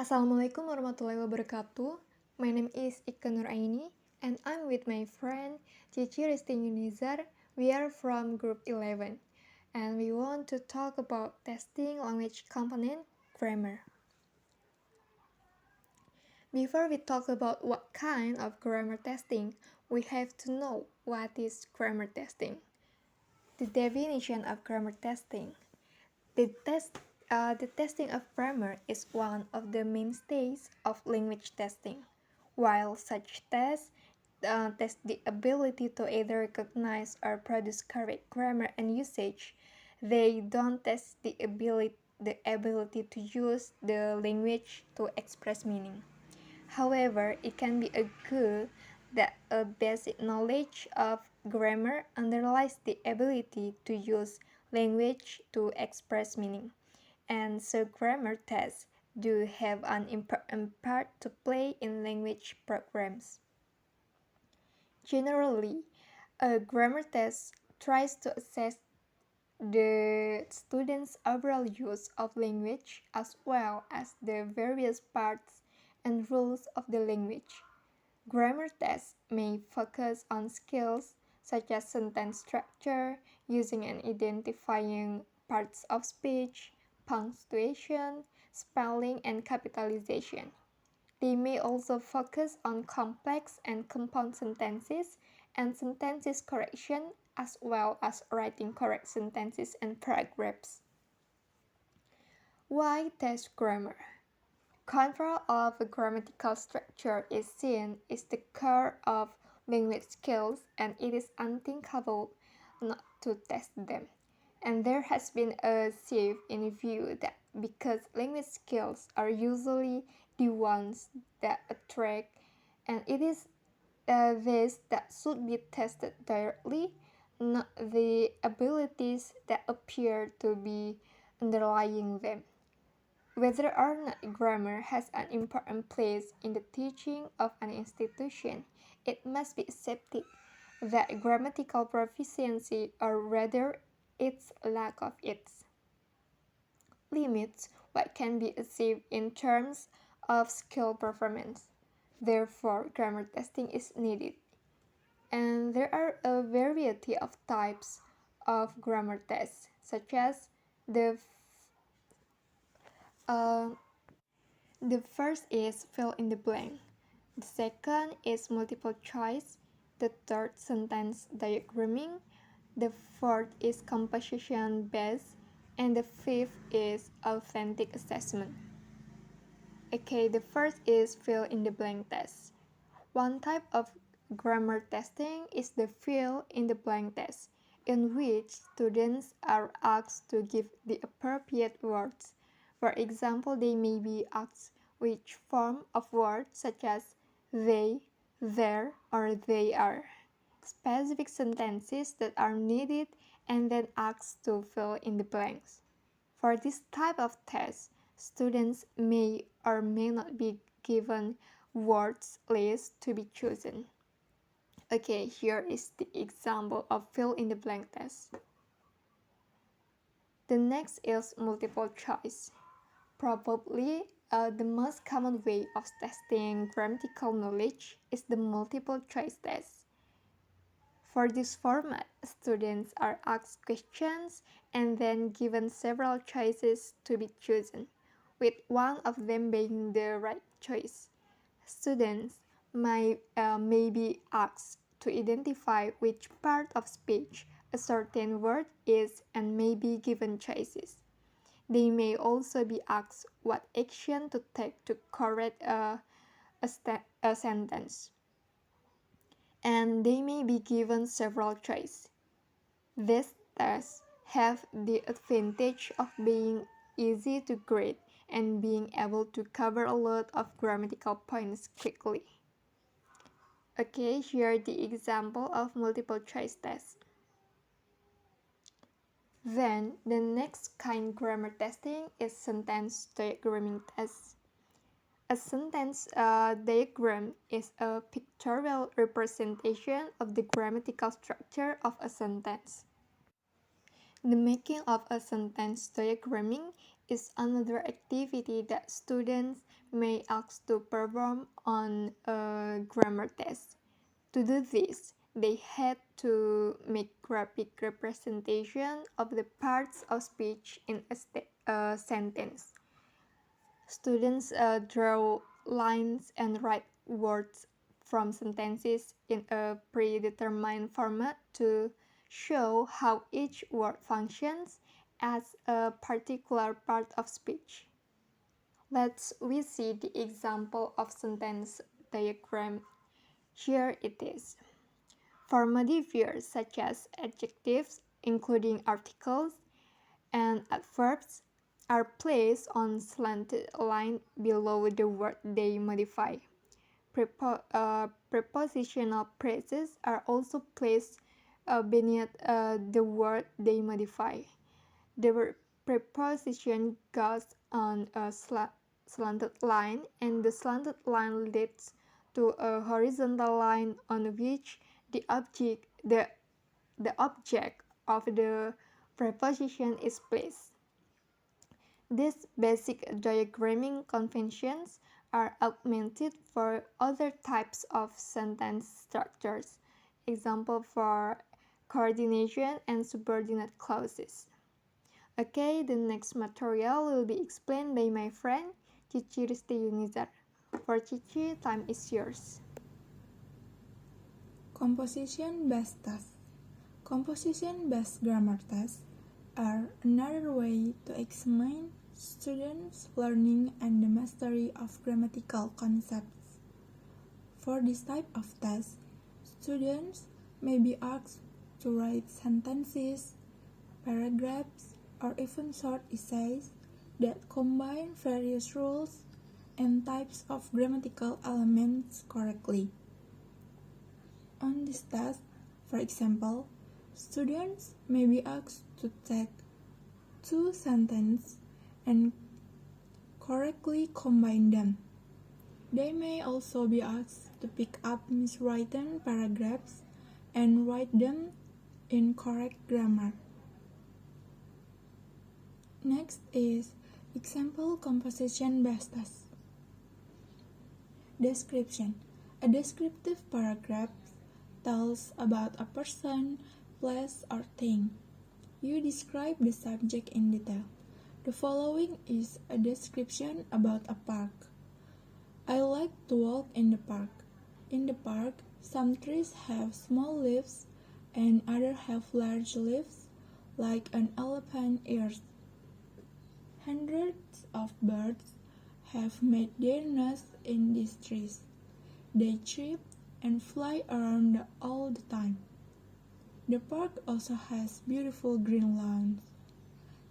Assalamualaikum warahmatullahi wabarakatuh. My name is Ikke Nuraini and I'm with my friend Cici, Rizti, Yunizar. We are from group 11 and we want to talk about testing language component grammar. Before we talk about what kind of grammar testing, we have to know what is grammar testing. The definition of grammar testing. The testing of grammar is one of the mainstays of language testing. While such tests test the ability to either recognize or produce correct grammar and usage, they don't test the ability to use the language to express meaning. However, it can be good that a basic knowledge of grammar underlies the ability to use language to express meaning, and so grammar tests do have an important part to play in language programs. Generally, a grammar test tries to assess the student's overall use of language as well as the various parts and rules of the language. Grammar tests may focus on skills such as sentence structure, using and identifying parts of speech, punctuation, spelling, and capitalization. They may also focus on complex and compound sentences and sentences correction, as well as writing correct sentences and paragraphs. Why test grammar? Control of a grammatical structure is seen as the core of language skills, and it is unthinkable not to test them. And there has been a shift in view that because language skills are usually the ones that attract, and it is this that should be tested directly, not the abilities that appear to be underlying them. Whether or not grammar has an important place in the teaching of an institution, it must be accepted that grammatical proficiency, or rather its lack of it, limits what can be achieved in terms of skill performance. Therefore, grammar testing is needed. And there are a variety of types of grammar tests, such as the The first is fill in the blank. The second is multiple choice. The third, sentence diagramming. The fourth is composition based. And the fifth is authentic assessment. Okay, the first is fill in the blank test. One type of grammar testing is the fill in the blank test, in which students are asked to give the appropriate words. For example, they may be asked which form of words such as they, their, or they are, specific sentences that are needed, and then asked to fill in the blanks. For this type of test, students may or may not be given words list to be chosen. Okay, here is the example of fill in the blank test. The next is multiple choice. Probably the most common way of testing grammatical knowledge is the multiple choice test. For this format, students are asked questions and then given several choices to be chosen, with one of them being the right choice. Students may be asked to identify which part of speech a certain word is and may be given choices. They may also be asked what action to take to correct a sentence, and they may be given several choices. These tests have the advantage of being easy to grade and being able to cover a lot of grammatical points quickly. Okay, here are the example of multiple choice test. Then, the next kind grammar testing is sentence diagramming test. A sentence diagram is a pictorial representation of the grammatical structure of a sentence. The making of a sentence diagramming is another activity that students may ask to perform on a grammar test. To do this, they had to make graphic representation of the parts of speech in a sentence. Students draw lines and write words from sentences in a predetermined format to show how each word functions as a particular part of speech. Let's we see the example of sentence diagram. Here it is. For modifiers such as adjectives, including articles, and adverbs, are placed on slanted line below the word they modify. Prepositional phrases are also placed beneath the word they modify. The preposition goes on a slanted line, and the slanted line leads to a horizontal line on which the object of the preposition is placed. These basic diagramming conventions are augmented for other types of sentence structures. Example for coordination and subordinate clauses. Okay, the next material will be explained by my friend Cici Rizti Yunizar. For Cici, time is yours. Composition-based tests. Composition-based grammar tests are another way to examine students' learning and the mastery of grammatical concepts. For this type of test, students may be asked to write sentences, paragraphs, or even short essays that combine various rules and types of grammatical elements correctly. On this test, for example, students may be asked to take two sentences and correctly combine them. They may also be asked to pick up miswritten paragraphs and write them in correct grammar. Next is example composition-based test. Description. A descriptive paragraph tells about a person, place, or thing. You describe the subject in detail. The following is a description about a park. I like to walk in the park. In the park, some trees have small leaves and others have large leaves, like an elephant ears. Hundreds of birds have made their nests in these trees. They chirp and fly around all the time. The park also has beautiful green lawns.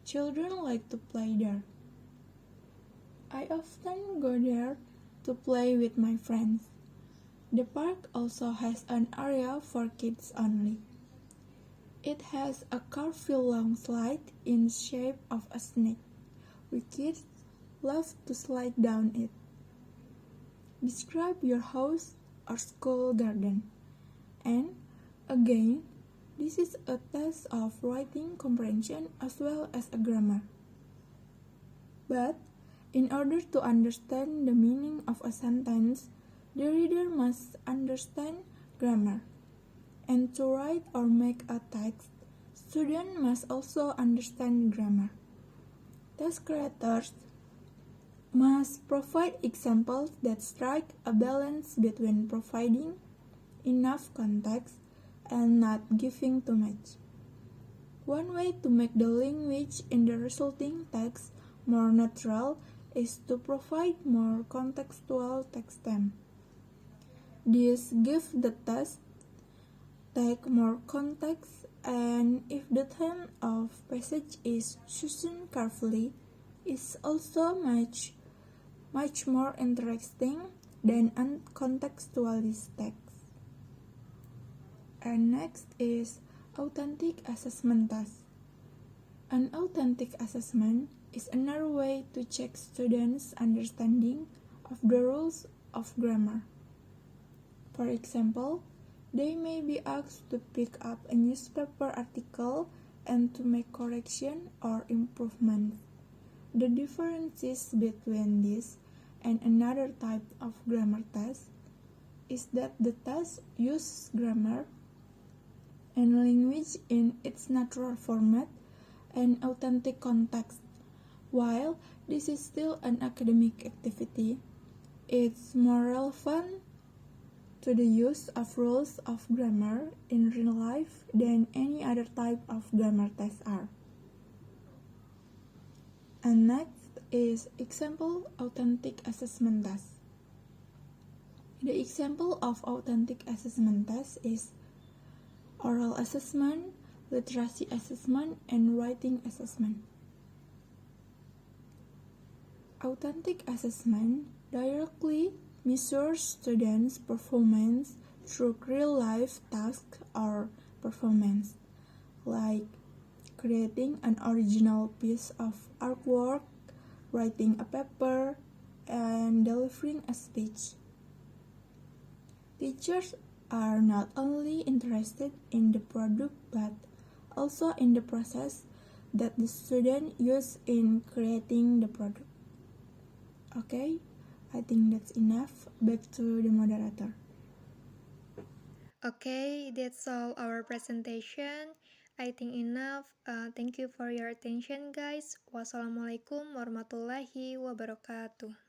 Children like to play there. I often go there to play with my friends. The park also has an area for kids only. It has a curved-long slide in shape of a snake. We kids love to slide down it. Describe your house or school garden. And again, this is a test of writing comprehension as well as a grammar. But in order to understand the meaning of a sentence, the reader must understand grammar. And to write or make a text, students must also understand grammar. Test creators must provide examples that strike a balance between providing enough context and not giving too much. One way to make the language in the resulting text more natural is to provide more contextual text them. This gives the text take more context, and if the theme of passage is chosen carefully, it's also much more interesting than uncontextualized text. And next is authentic assessment test. An authentic assessment is another way to check students' understanding of the rules of grammar. For example, they may be asked to pick up a newspaper article and to make correction or improvements. The differences between this and another type of grammar test is that the test uses grammar and language in its natural format and authentic context. While this is still an academic activity, it's more relevant to the use of rules of grammar in real life than any other type of grammar tests are. And next is example authentic assessment test. The example of authentic assessment test is oral assessment, literacy assessment, and writing assessment. Authentic assessment directly measures students' performance through real-life tasks or performance, like creating an original piece of artwork, writing a paper, and delivering a speech. Teachers are not only interested in the product but also in the process that the student used in creating the product. Okay, I think that's enough. Back to the moderator. Okay, that's all our presentation. I think enough. Thank you for your attention, guys. Wassalamualaikum warahmatullahi wabarakatuh.